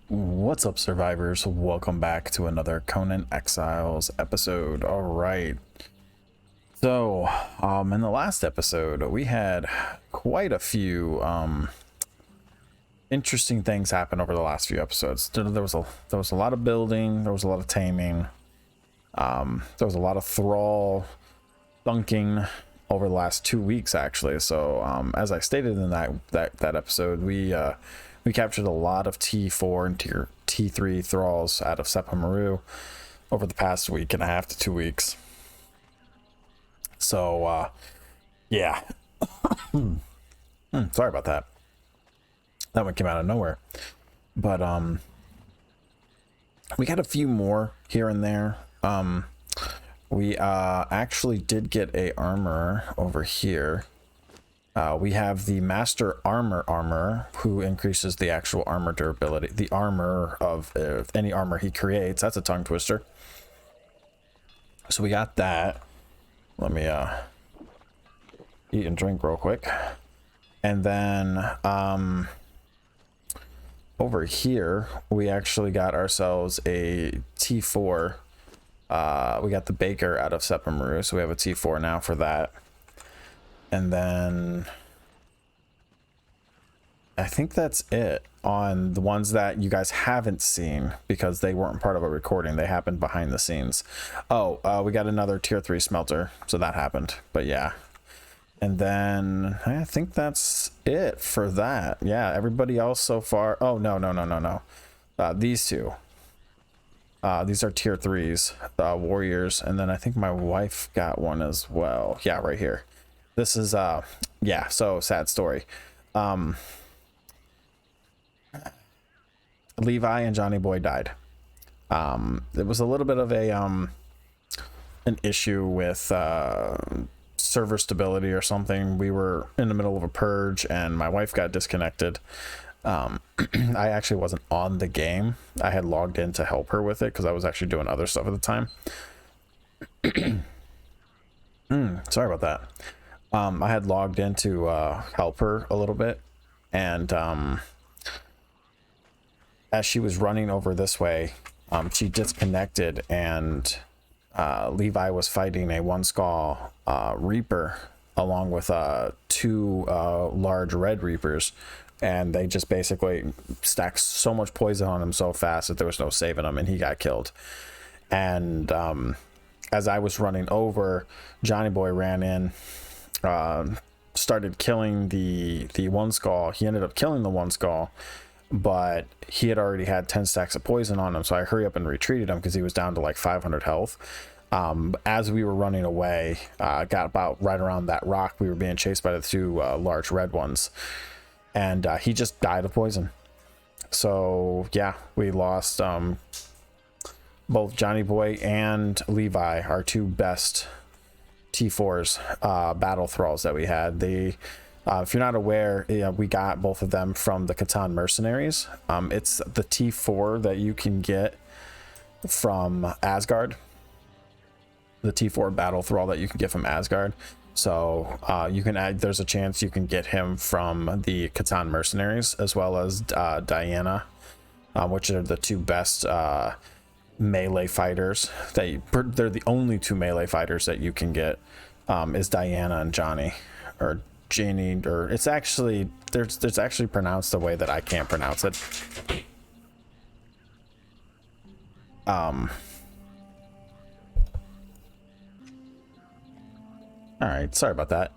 What's up, survivors? Welcome back to another Conan Exiles episode. All right. So, in the last episode, we had quite a few interesting things happen over the last few episodes. There was a lot of building. There was a lot of taming. There was a lot of thrall dunking over the last 2 weeks, actually. So, as I stated in that episode, we captured a lot of T4 and T3 thralls out of Sepamaru over the past week and a half to 2 weeks. So, yeah. Sorry about that. That one came out of nowhere. But, we got a few more here and there. We actually did get a armor over here. We have the Master Armor, who increases the actual armor durability, the armor of any armor he creates. That's a tongue twister. So we got that. Let me eat and drink real quick. And then over here, we actually got ourselves a T4. We got the Baker out of Sepamaru, so we have a T4 now for that. And then I think that's it on the ones that you guys haven't seen because they weren't part of a recording. They happened behind the scenes. Oh, we got another tier 3 smelter, so that happened. But yeah. And then I think that's it for that. Yeah, everybody else so far. Oh, no. These two. These are tier 3s, warriors. And then I think my wife got one as well. Yeah, right here. This is yeah, so sad story. Levi and Johnny Boy died. It was a little bit of a an issue with server stability or something. We were in the middle of a purge and my wife got disconnected. I actually wasn't on the game. I had logged in to help her with it because I was actually doing other stuff at the time. Sorry about that. I had logged in to help her a little bit, and as she was running over this way, she disconnected, and Levi was fighting a one skull Reaper along with two large red Reapers, and they just basically stacked so much poison on him so fast that there was no saving him, and he got killed. And as I was running over, Johnny Boy ran in, started killing the one skull. He ended up killing the one skull, but he had already had 10 stacks of poison on him, so I hurry up and retreated him because he was down to like 500 health. As we were running away, got about right around that rock, we were being chased by the two large red ones, and he just died of poison. So yeah, we lost both Johnny Boy and Levi, our two best T4s, battle thralls that we had. They if you're not aware, we got both of them from the Catan mercenaries. It's the T4 that you can get from Asgard, the T4 battle thrall that you can get from Asgard. So you can add, there's a chance you can get him from the Catan mercenaries, as well as Diana, which are the two best melee fighters. They're the only two melee fighters that you can get, is Diana and Johnny, or Janie, or it's actually there's actually pronounced the way that I can't pronounce it. All right, sorry about that.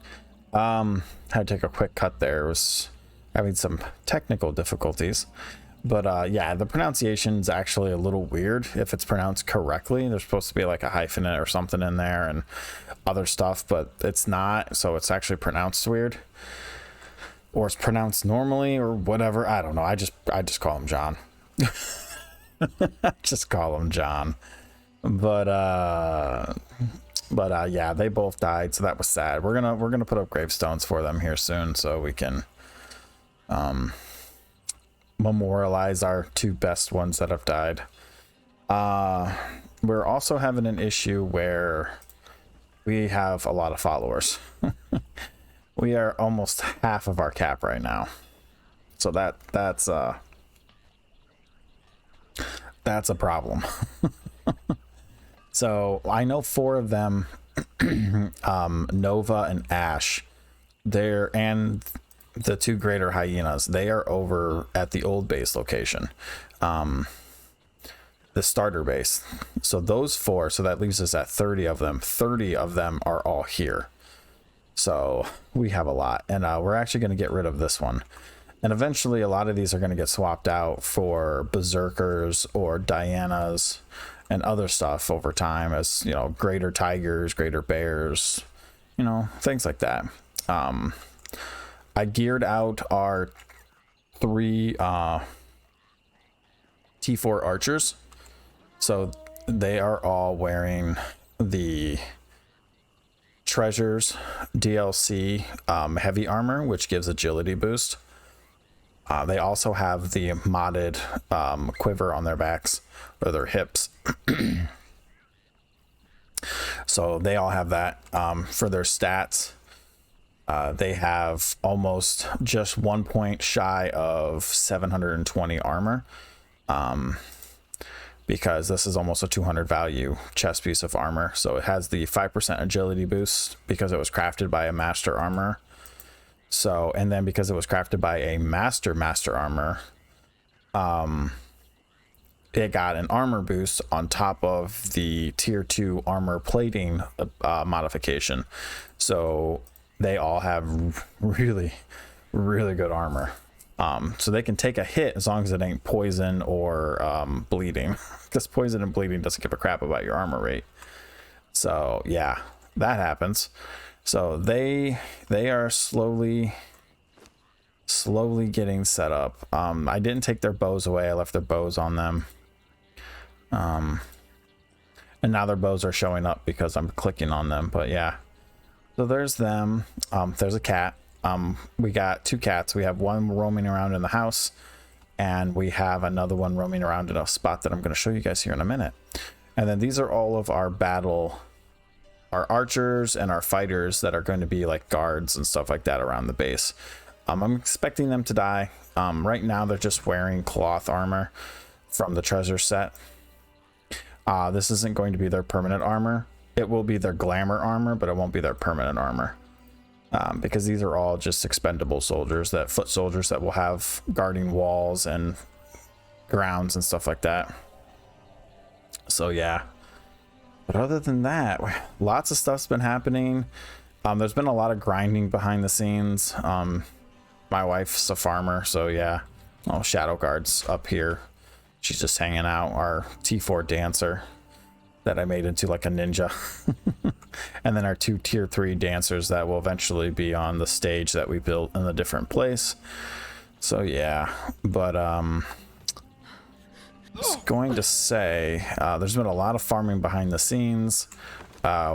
Had to take a quick cut there. Was having some technical difficulties, but yeah, the pronunciation's actually a little weird if it's pronounced correctly. There's supposed to be like a hyphenate or something in there and other stuff, but it's not, so it's actually pronounced weird, or it's pronounced normally or whatever. I don't know. I just call him John. Just call him John. But yeah, they both died, so that was sad. We're gonna put up gravestones for them here soon, so we can memorialize our two best ones that have died. We're also having an issue where we have a lot of followers. We are almost half of our cap right now, so that's that's a problem. So I know 4 of them, Nova and Ash, and the 2 greater hyenas, they are over at the old base location, the starter base. So those 4, so that leaves us at 30 of them. 30 of them are all here. So we have a lot, and we're actually going to get rid of this one. And eventually a lot of these are going to get swapped out for berserkers or Dianas and other stuff over time, as you know, greater tigers, greater bears, you know, things like that. I geared out our 3 T4 archers, so they are all wearing the Treasures DLC heavy armor, which gives agility boost. They also have the modded quiver on their backs or their hips. So they all have that. For their stats, they have almost just 1 point shy of 720 armor, because this is almost a 200 value chest piece of armor. So it has the 5% agility boost because it was crafted by a master armor. So, and then because it was crafted by a master armor, it got an armor boost on top of the tier 2 armor plating modification. So they all have really, really good armor. So they can take a hit as long as it ain't poison or bleeding, because poison and bleeding doesn't give a crap about your armor rate. So yeah, that happens. So they are slowly getting set up. I didn't take their bows away. I left their bows on them. And now their bows are showing up because I'm clicking on them. But yeah, so there's them. There's a cat. We got 2 cats. We have one roaming around in the house, and we have another one roaming around in a spot that I'm going to show you guys here in a minute. And then these are all of our archers and our fighters that are going to be like guards and stuff like that around the base. I'm expecting them to die. Right now they're just wearing cloth armor from the treasure set. This isn't going to be their permanent armor. It will be their glamour armor, but it won't be their permanent armor. Because these are all just expendable soldiers, foot soldiers that will have guarding walls and grounds and stuff like that. So yeah. But other than that, lots of stuff's been happening. There's been a lot of grinding behind the scenes. My wife's a farmer, so yeah. Oh, Shadow Guard's up here. She's just hanging out. Our T4 dancer that I made into like a ninja. And then our 2 tier 3 dancers that will eventually be on the stage that we built in a different place. So yeah, but I was going to say, there's been a lot of farming behind the scenes.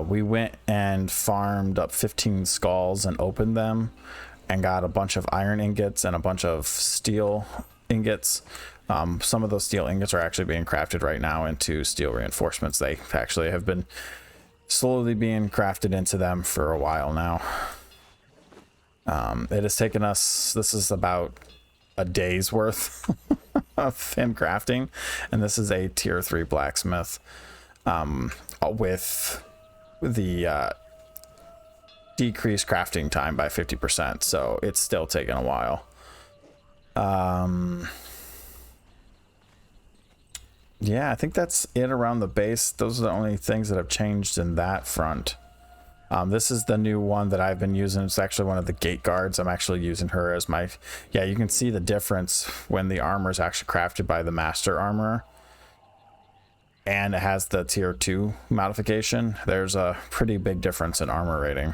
We went and farmed up 15 skulls and opened them and got a bunch of iron ingots and a bunch of steel ingots. Some of those steel ingots are actually being crafted right now into steel reinforcements. They actually have been slowly being crafted into them for a while now. It has taken us, this is about a day's worth of him crafting, and this is a tier 3 blacksmith with the decreased crafting time by 50%, so it's still taking a while. Yeah, I think that's it around the base. Those are the only things that have changed in that front. This is the new one that I've been using. It's actually one of the gate guards. I'm actually using her as my... Yeah, you can see the difference when the armor is actually crafted by the master armorer. And it has the tier 2 modification. There's a pretty big difference in armor rating.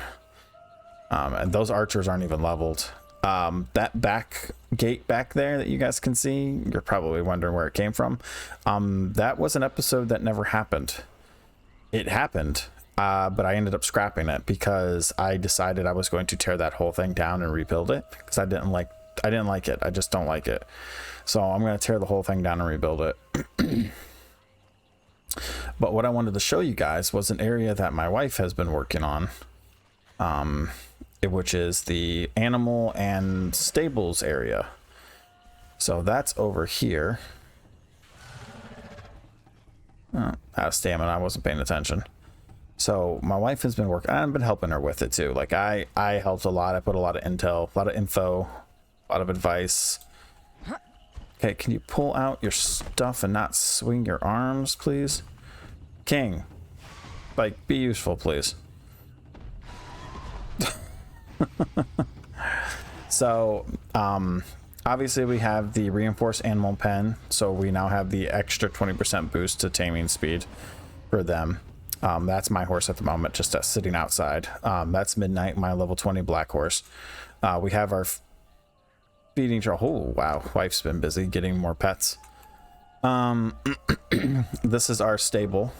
And those archers aren't even leveled. That back gate back there that you guys can see, you're probably wondering where it came from. That was an episode that never happened. It happened, but I ended up scrapping it because I decided I was going to tear that whole thing down and rebuild it because I didn't like it. I just don't like it. So I'm going to tear the whole thing down and rebuild it. But what I wanted to show you guys was an area that my wife has been working on, which is the animal and stables area. So that's over here. Out of stamina. I wasn't paying attention. So my wife has been working. I've been helping her with it too. Like I helped a lot. I put a lot of intel, a lot of info, a lot of advice. Okay, can you pull out your stuff and not swing your arms, please? King, like, be useful, please. So, obviously we have the reinforced animal pen, so we now have the extra 20% boost to taming speed for them. That's my horse at the moment, just sitting outside. That's Midnight, my level 20 black horse. We have our feeding trough. Oh, wow. Wife's been busy getting more pets. This is our stable.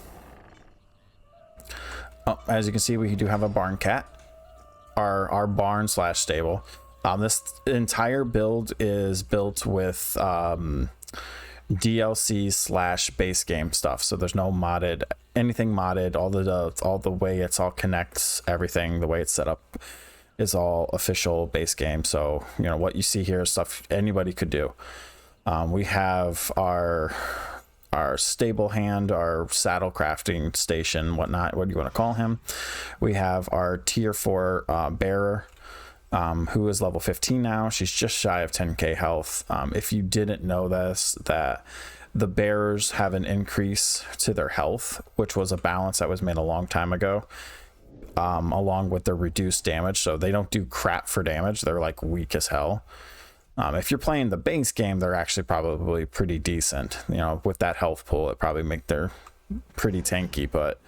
Oh, as you can see, we do have a barn cat. Our barn slash stable. This entire build is built with DLC slash base game stuff, so there's no modded, anything modded. All the way it's all connects, everything, the way it's set up is all official base game. So you know what you see here is stuff anybody could do. We have our stable hand, our saddle crafting station, whatnot, what do you want to call him. We have our tier 4 bearer, who is level 15 now. She's just shy of 10k health. If you didn't know this, that the bearers have an increase to their health, which was a balance that was made a long time ago, along with their reduced damage. So they don't do crap for damage. They're like weak as hell. If you're playing the base game, they're actually probably pretty decent. You know, with that health pool, it probably make their pretty tanky. But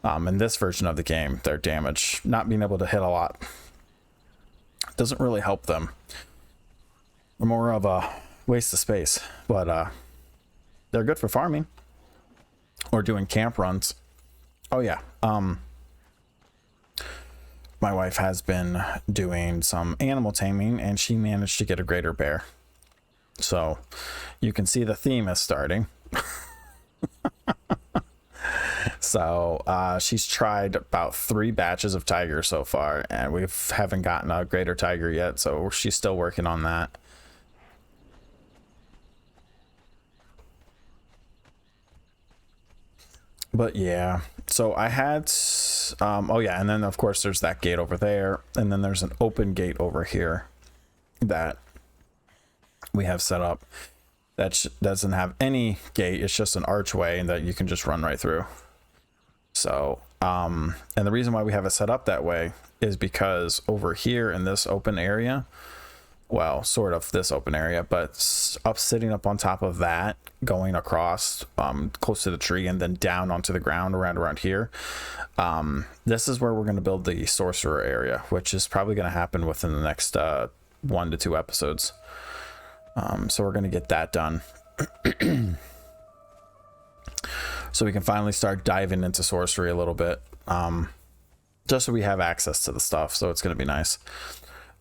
in this version of the game, their damage, not being able to hit a lot, doesn't really help them. More of a waste of space. But they're good for farming or doing camp runs. Oh yeah. My wife has been doing some animal taming, and she managed to get a greater bear. So you can see the theme is starting. So she's tried about 3 batches of tiger so far, and we haven't gotten a greater tiger yet, so she's still working on that. But yeah, so I had oh yeah, and then of course there's that gate over there, and then there's an open gate over here that we have set up that doesn't have any gate. It's just an archway and that you can just run right through. So and the reason why we have it set up that way is because over here in this open area, well, sort of this open area, but sitting up on top of that, going across close to the tree and then down onto the ground around here, this is where we're going to build the sorcerer area, which is probably going to happen within the next 1 to 2 episodes. So we're going to get that done. So we can finally start diving into sorcery a little bit, just so we have access to the stuff. So it's going to be nice.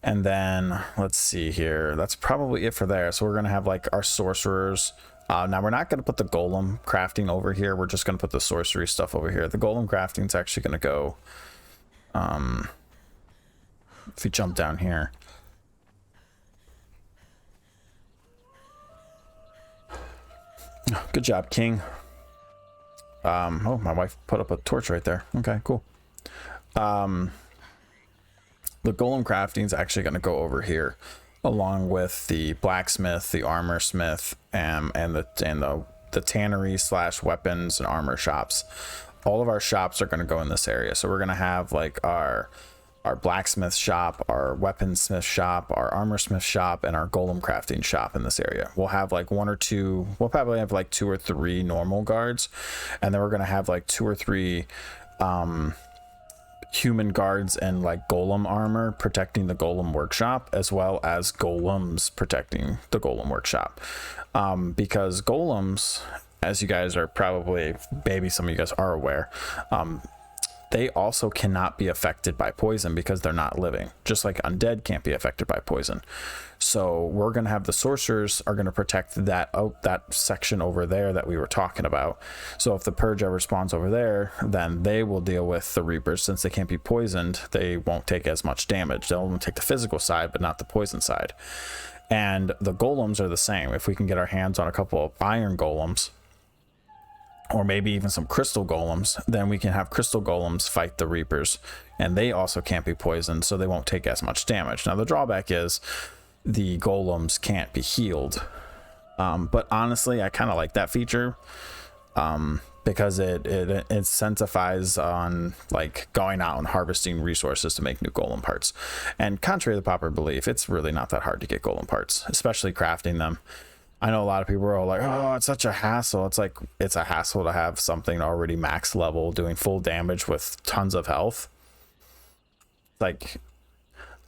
And then let's see here. That's probably it for there. So we're going to have like our sorcerers. Now we're not going to put the golem crafting over here. We're just going to put the sorcery stuff over here. The golem crafting is actually going to go, if you jump down here. Good job, King. Oh, my wife put up a torch right there. Okay, cool. The golem crafting is actually going to go over here, along with the blacksmith, the armor smith, and the tannery slash weapons and armor shops. All of our shops are going to go in this area. So we're going to have like our blacksmith shop, our weaponsmith shop, our armor smith shop, and our golem crafting shop in this area. We'll have like 1 or 2. We'll probably have like 2 or 3 normal guards, and then we're going to have like 2 or 3 human guards and like golem armor protecting the golem workshop, as well as golems protecting the golem workshop, because golems, as you guys are probably, maybe some of you guys are aware, they also cannot be affected by poison because they're not living, just like undead can't be affected by poison. So we're going to have the sorcerers are going to protect that section over there that we were talking about. So if the purge ever spawns over there, then they will deal with the reapers. Since they can't be poisoned, they won't take as much damage. They'll only take the physical side, but not the poison side. And the golems are the same. If we can get our hands on a couple of iron golems, or maybe even some crystal golems, then we can have crystal golems fight the reapers, and they also can't be poisoned, so they won't take as much damage. Now the drawback is the golems can't be healed, but honestly I kind of like that feature, because it incentivizes on like going out and harvesting resources to make new golem parts. And contrary to the popular belief, it's really not that hard to get golem parts, especially crafting them. I know a lot of people are like, oh, it's such a hassle. It's like, it's a hassle to have something already max level doing full damage with tons of health. Like,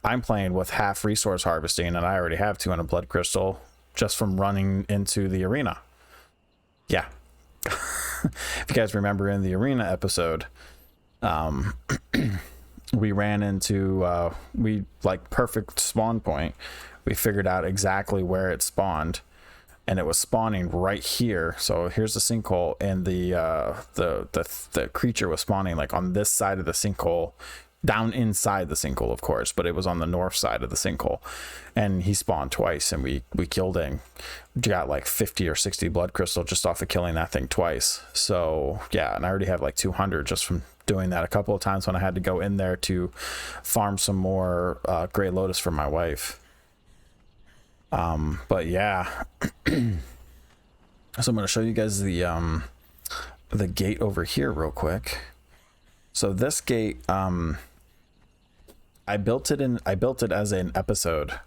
I'm playing with half resource harvesting and I already have 200 blood crystal just from running into the arena. Yeah. If you guys remember in the arena episode, we ran into, we like perfect spawn point. We figured out exactly where it spawned, and it was spawning right here. So here's the sinkhole, and the creature was spawning like on this side of the sinkhole, down inside the sinkhole, of course, but it was on the north side of the sinkhole, and he spawned twice, and we killed him. We got like 50 or 60 blood crystal just off of killing that thing twice. So yeah, and I already have like 200 just from doing that a couple of times when I had to go in there to farm some more Grey Lotus for my wife. But yeah, so I'm going to show you guys the gate over here real quick. So this gate, I built it as an episode,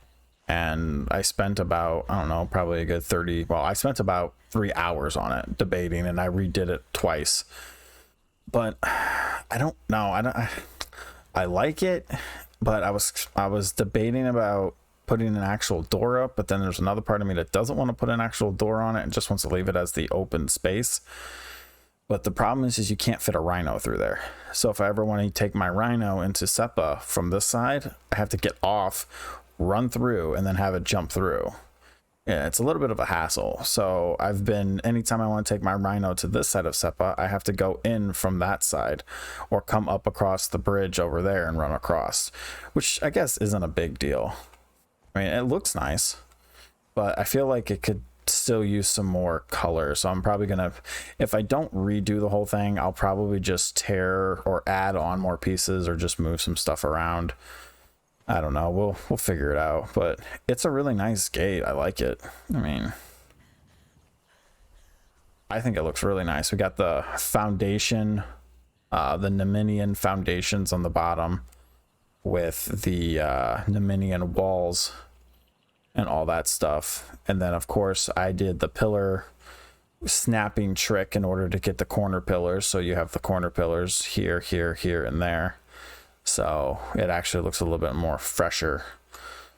and I spent about, I don't know, probably a good 30, well, I spent about 3 hours on it debating, and I redid it twice. But I don't know, I like it, but I was debating about putting an actual door up, but then there's another part of me that doesn't want to put an actual door on it and just wants to leave it as the open space. But the problem is you can't fit a rhino through there. So if I ever want to take my rhino into Seppa from this side, I have to get off, run through, and then have it jump through. Yeah, it's a little bit of a hassle. So anytime I want to take my rhino to this side of Seppa, I have to go in from that side or come up across the bridge over there and run across, which I guess isn't a big deal. I mean, it looks nice, but I feel like it could still use some more color. So I'm probably gonna, if I don't redo the whole thing, I'll probably just tear or add on more pieces or just move some stuff around. I don't know, we'll figure it out. But it's a really nice gate. I like it. I mean, I think it looks really nice. We got the foundation, the Neminian foundations on the bottom with the Neminian walls and all that stuff. And then of course I did the pillar snapping trick in order to get the corner pillars. So you have the corner pillars here, here, here, and there. So it actually looks a little bit more fresher.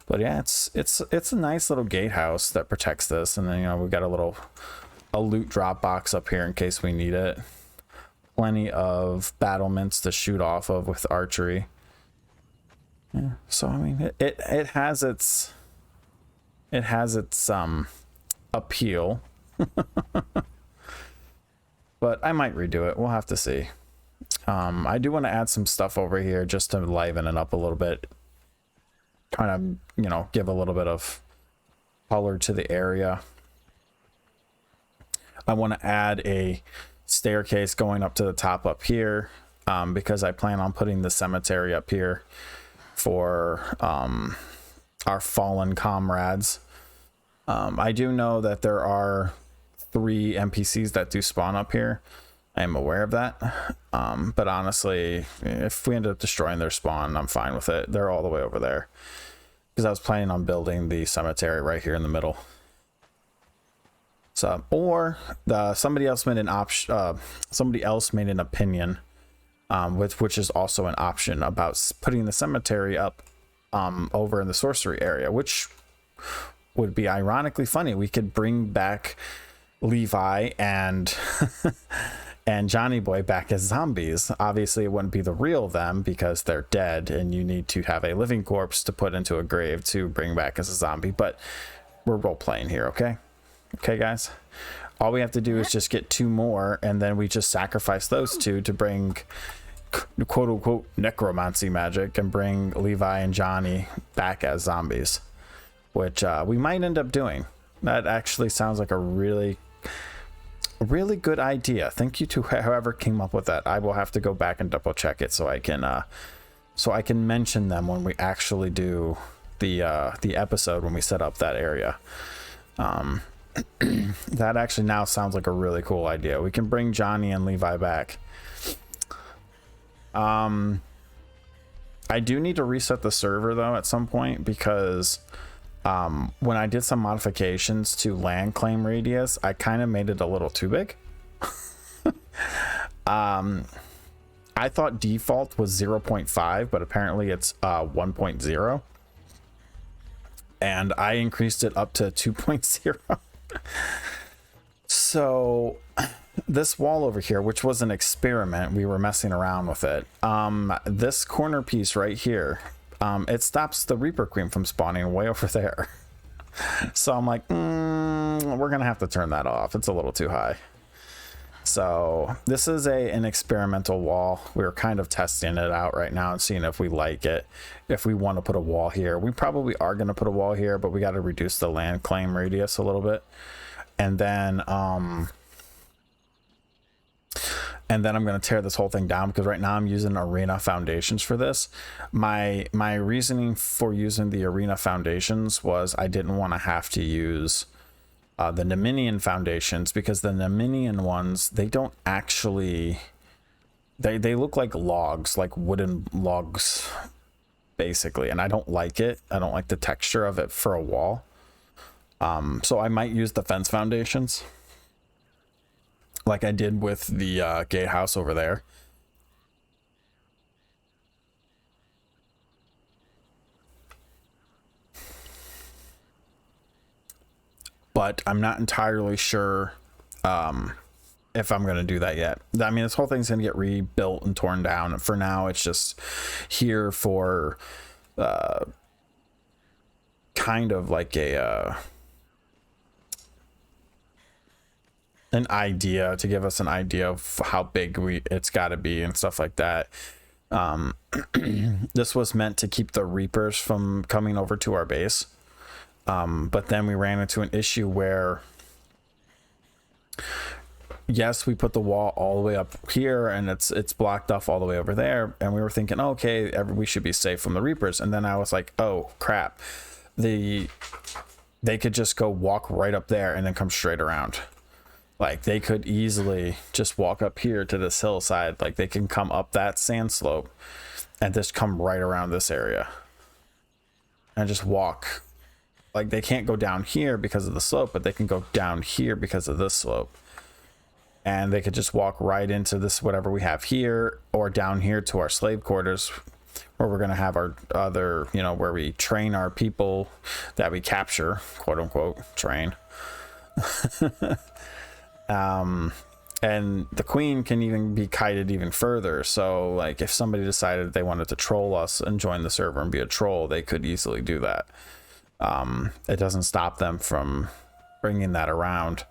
But yeah, it's a nice little gatehouse that protects this. And then, you know, we've got a loot drop box up here in case we need it. Plenty of battlements to shoot off of with archery. Yeah, so I mean, it has its appeal. But I might redo it. We'll have to see. I do want to add some stuff over here just to liven it up a little bit, kind of, you know, give a little bit of color to the area. I want to add a staircase going up to the top up here, because I plan on putting the cemetery up here for our fallen comrades. I do know that there are 3 NPCs that do spawn up here. I am aware of that. But honestly, if we end up destroying their spawn, I'm fine with it. They're all the way over there, because I was planning on building the cemetery right here in the middle. So, or somebody else made an option. Somebody else made an opinion, which is also an option, about putting the cemetery up over in the sorcery area, which would be ironically funny. We could bring back Levi and and Johnny Boy back as zombies. Obviously it wouldn't be the real them because they're dead, and you need to have a living corpse to put into a grave to bring back as a zombie. But we're role playing here, okay guys? All we have to do is just get 2 more, and then we just sacrifice those 2 to bring quote unquote necromancy magic and bring Levi and Johnny back as zombies, which we might end up doing. That actually sounds like a really really good idea. Thank you to whoever came up with that. I will have to go back and double check it so I can mention them when we actually do the episode, when we set up that area. That actually now sounds like a really cool idea. We can bring Johnny and Levi back. I do need to reset the server though at some point, because when I did some modifications to land claim radius, I kind of made it a little too big. I thought default was 0.5, but apparently it's 1.0. And I increased it up to 2.0. So this wall over here, which was an experiment, we were messing around with it. This corner piece right here, it stops the Reaper Queen from spawning way over there. So I'm like, we're gonna have to turn that off. It's a little too high. So this is an experimental wall. We're kind of testing it out right now and seeing if we like it, if we want to put a wall here. We probably are going to put a wall here, but we got to reduce the land claim radius a little bit. And then I'm going to tear this whole thing down, because right now I'm using arena foundations for this. My reasoning for using the arena foundations was I didn't want to have to use the Neminian foundations, because the Neminian ones, they don't actually, they look like logs, like wooden logs basically, and I don't like it. I don't like the texture of it for a wall. So I might use the fence foundations like I did with the gatehouse over there. But I'm not entirely sure if I'm going to do that yet. I mean, this whole thing's going to get rebuilt and torn down. For now, it's just here for kind of like an idea, to give us an idea of how big it's got to be and stuff like that. This was meant to keep the Reapers from coming over to our base. But then we ran into an issue where, yes, we put the wall all the way up here and it's blocked off all the way over there. And we were thinking, okay, we should be safe from the Reapers. And then I was like, oh crap, they could just go walk right up there and then come straight around. Like they could easily just walk up here to this hillside. Like they can come up that sand slope and just come right around this area and just walk. Like they can't go down here because of the slope, but they can go down here because of this slope. And they could just walk right into this, whatever we have here, or down here to our slave quarters, where we're going to have our other, you know, where we train our people that we capture, quote unquote, train. And the queen can even be kited even further. So like if somebody decided they wanted to troll us and join the server and be a troll, they could easily do that. It doesn't stop them from bringing that around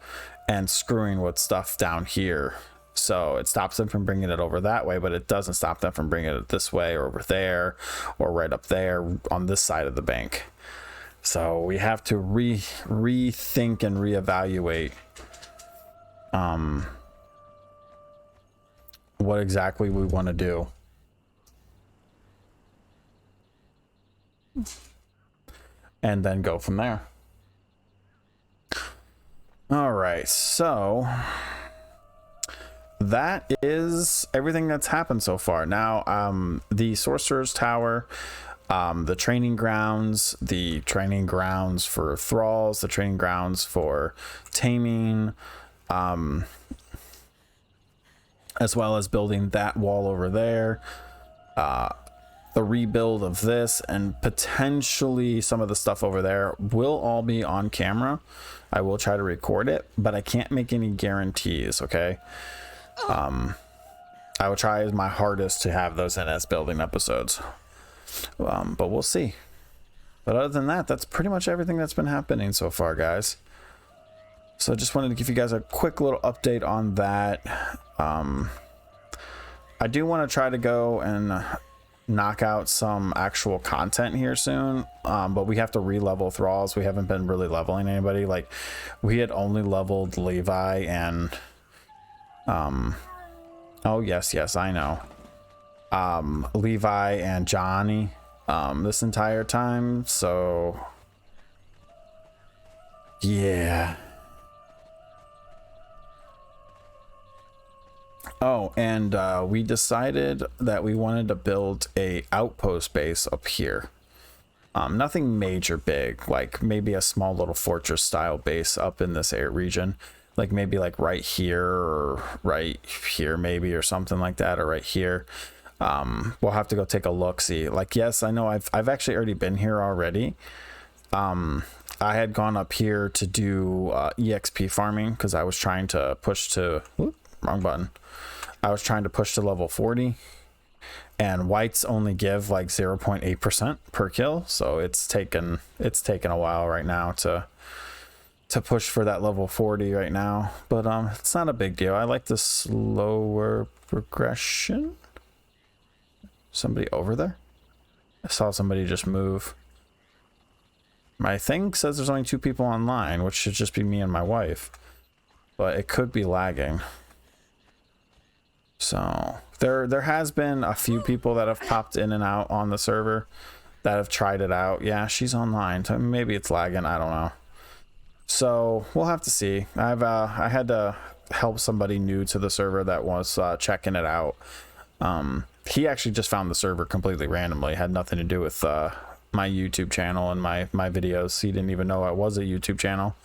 and screwing with stuff down here. So it stops them from bringing it over that way, but it doesn't stop them from bringing it this way or over there or right up there on this side of the bank. So we have to rethink and reevaluate what exactly we want to do. And then go from there. All right, so that is everything that's happened so far. Now, the Sorcerer's Tower, the training grounds for thralls, the training grounds for taming, as well as building that wall over there, the rebuild of this, and potentially some of the stuff over there will all be on camera. I will try to record it, but I can't make any guarantees, okay? I will try my hardest to have those in as building episodes, but we'll see. But other than that, that's pretty much everything that's been happening so far, guys. So I just wanted to give you guys a quick little update on that. I do want to try to go and knock out some actual content here soon, but we have to re-level thralls. We haven't been really leveling anybody. Like we had only leveled Levi and Oh, yes, I know. Levi and Johnny this entire time, so yeah. Oh, and we decided that we wanted to build a outpost base up here. Nothing major big, like maybe a small little fortress style base up in this air region, like maybe like right here or right here maybe, or something like that, or right here. We'll have to go take a look, see. Like, yes, I know I've actually already been here already. I had gone up here to do EXP farming because I was trying to push to wrong button. I was trying to push to level 40, and whites only give like 0.8% per kill, so it's taken a while right now to push for that level 40 right now, but it's not a big deal. I like the slower progression. Somebody over there? I saw somebody just move. My thing says there's only 2 people online, which should just be me and my wife, but it could be lagging. So there has been a few people that have popped in and out on the server that have tried it out. Yeah, she's online, so maybe it's lagging, I don't know. So we'll have to see. I had to help somebody new to the server that was checking it out. He actually just found the server completely randomly. It had nothing to do with my YouTube channel and my videos. He didn't even know I was a YouTube channel.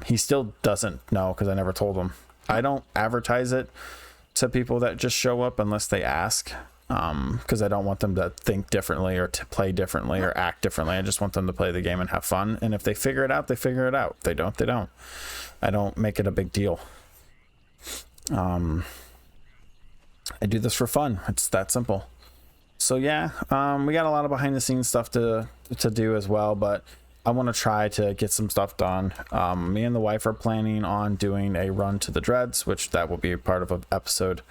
He still doesn't know because I never told him. I don't advertise it to people that just show up unless they ask, because I don't want them to think differently or to play differently or act differently. I just want them to play the game and have fun, and if they figure it out, they figure it out. If they don't, they don't. I don't make it a big deal. I do this for fun. It's that simple. So yeah, we got a lot of behind the scenes stuff to do as well, but I want to try to get some stuff done. Me and the wife are planning on doing a run to the Dreads, which that will be a part of an episode.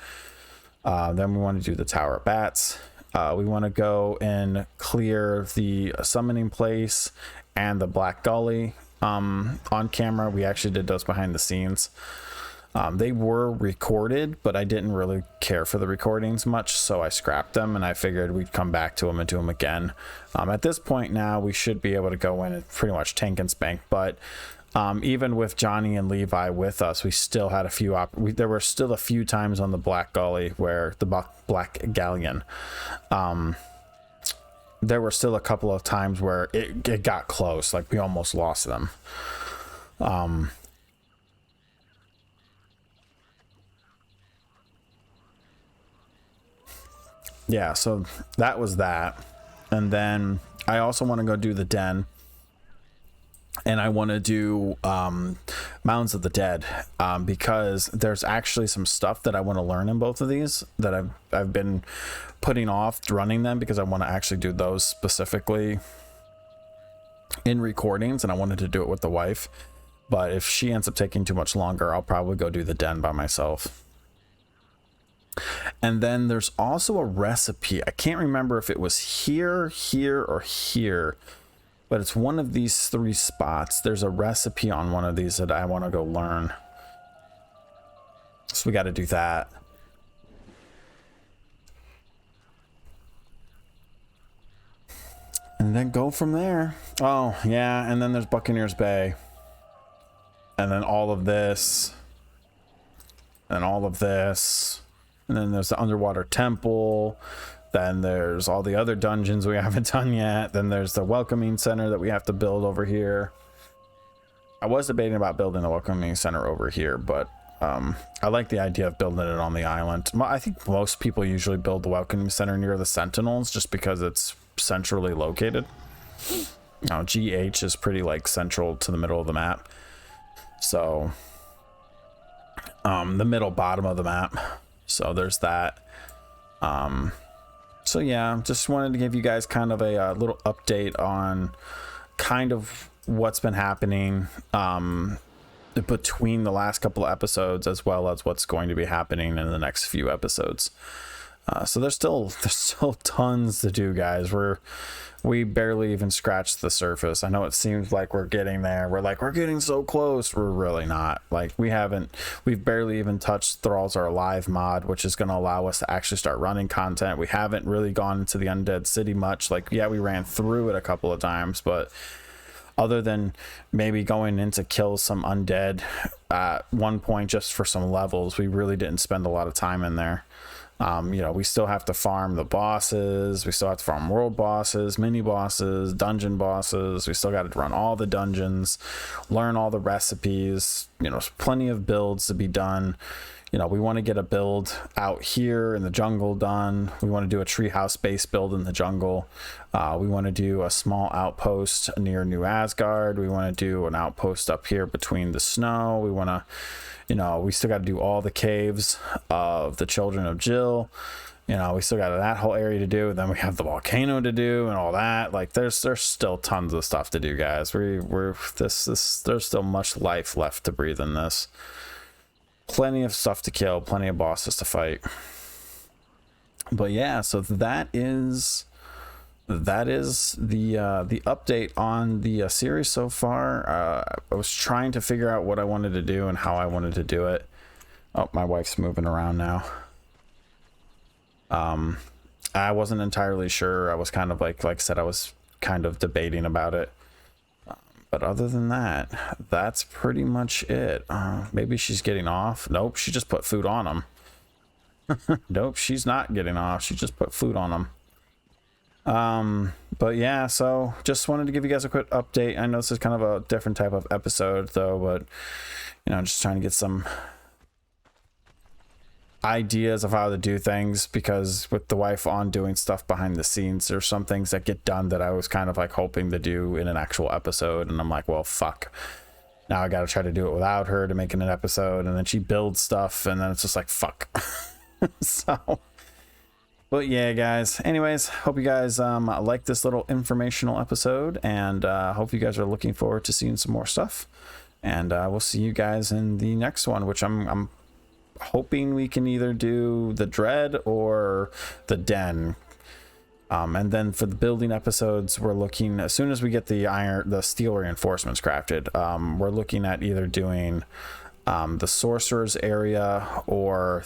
Then we want to do the Tower of Bats. We want to go and clear the summoning place and the Black Gully on camera. We actually did those behind the scenes. They were recorded, but I didn't really care for the recordings much, so I scrapped them, and I figured we'd come back to them and do them again. At this point now, we should be able to go in and pretty much tank and spank, but even with Johnny and Levi with us, we still had a few there were still a few times on the Black Gully where the Black Galleon, there were still a couple of times where it got close, like we almost lost them. Yeah, so that was that. And then I also want to go do the Den, and I want to do Mounds of the Dead, because there's actually some stuff that I want to learn in both of these that I've been putting off running them because I want to actually do those specifically in recordings, and I wanted to do it with the wife. But if she ends up taking too much longer, I'll probably go do the Den by myself. And then there's also a recipe. I can't remember if it was here, or here, but it's one of these 3 spots. There's a recipe on one of these that I want to go learn. So we got to do that. And then go from there. Oh, yeah, and then there's Buccaneers Bay. And then all of this. And all of this. And then there's the underwater temple. Then there's all the other dungeons we haven't done yet. Then there's the welcoming center that we have to build over here. I was debating about building the welcoming center over here, but I like the idea of building it on the island. I think most people usually build the welcoming center near the Sentinels just because it's centrally located. Now, GH is pretty like central to the middle of the map. So the middle bottom of the map. So there's that. So yeah, just wanted to give you guys kind of a little update on kind of what's been happening between the last couple of episodes, as well as what's going to be happening in the next few episodes. So there's still tons to do, guys. We barely even scratched the surface. I know it seems like we're getting there. We're getting so close. We're really not. Like, we've barely even touched Thralls Are Alive mod, which is going to allow us to actually start running content. We haven't really gone into the Undead City much. Like, yeah, we ran through it a couple of times, but other than maybe going in to kill some undead at one point just for some levels, we really didn't spend a lot of time in there. We still have to farm the bosses. We still have to farm world bosses, mini bosses, dungeon bosses. We still got to run all the dungeons, learn all the recipes. Plenty of builds to be done. We want to get a build out here in the jungle done. We want to do a treehouse base build in the jungle. We want to do a small outpost near New Asgard. We want to do an outpost up here between the snow. We want to, we still got to do all the caves of the Children of Jill. We still got that whole area to do. Then we have the volcano to do and all that. Like, there's still tons of stuff to do, guys. There's still much life left to breathe in this. Plenty of stuff to kill, plenty of bosses to fight. But yeah, so that is the update on the series so far. I was trying to figure out what I wanted to do and how I wanted to do it. Oh, my wife's moving around now. I wasn't entirely sure. I was kind of like I said, I was kind of debating about it. But other than that, that's pretty much it. Maybe she's getting off. Nope, she just put food on them. Nope, she's not getting off. She just put food on them. But yeah, so just wanted to give you guys a quick update. I know this is kind of a different type of episode though, but just trying to get some ideas of how to do things, because with the wife on doing stuff behind the scenes, there's some things that get done that I was kind of like hoping to do in an actual episode, and I'm like, well, fuck, now I gotta try to do it without her to make it an episode, and then she builds stuff, and then it's just like, fuck. So, but yeah, guys, anyways, hope you guys like this little informational episode, and hope you guys are looking forward to seeing some more stuff, and we'll see you guys in the next one, which I'm hoping we can either do the Dread or the Den. And then for the building episodes, we're looking, as soon as we get the steel reinforcements crafted, we're looking at either doing the sorcerer's area or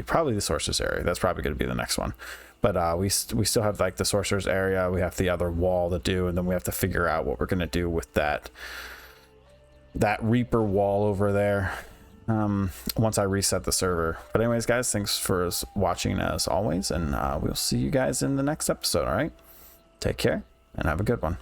probably the sorcerer's area. That's probably going to be the next one. But we still have like the sorcerer's area. We have the other wall to do, and then we have to figure out what we're going to do with that Reaper wall over there. Once I reset the server. But anyways, guys, thanks for watching as always, and we'll see you guys in the next episode. All right, take care and have a good one.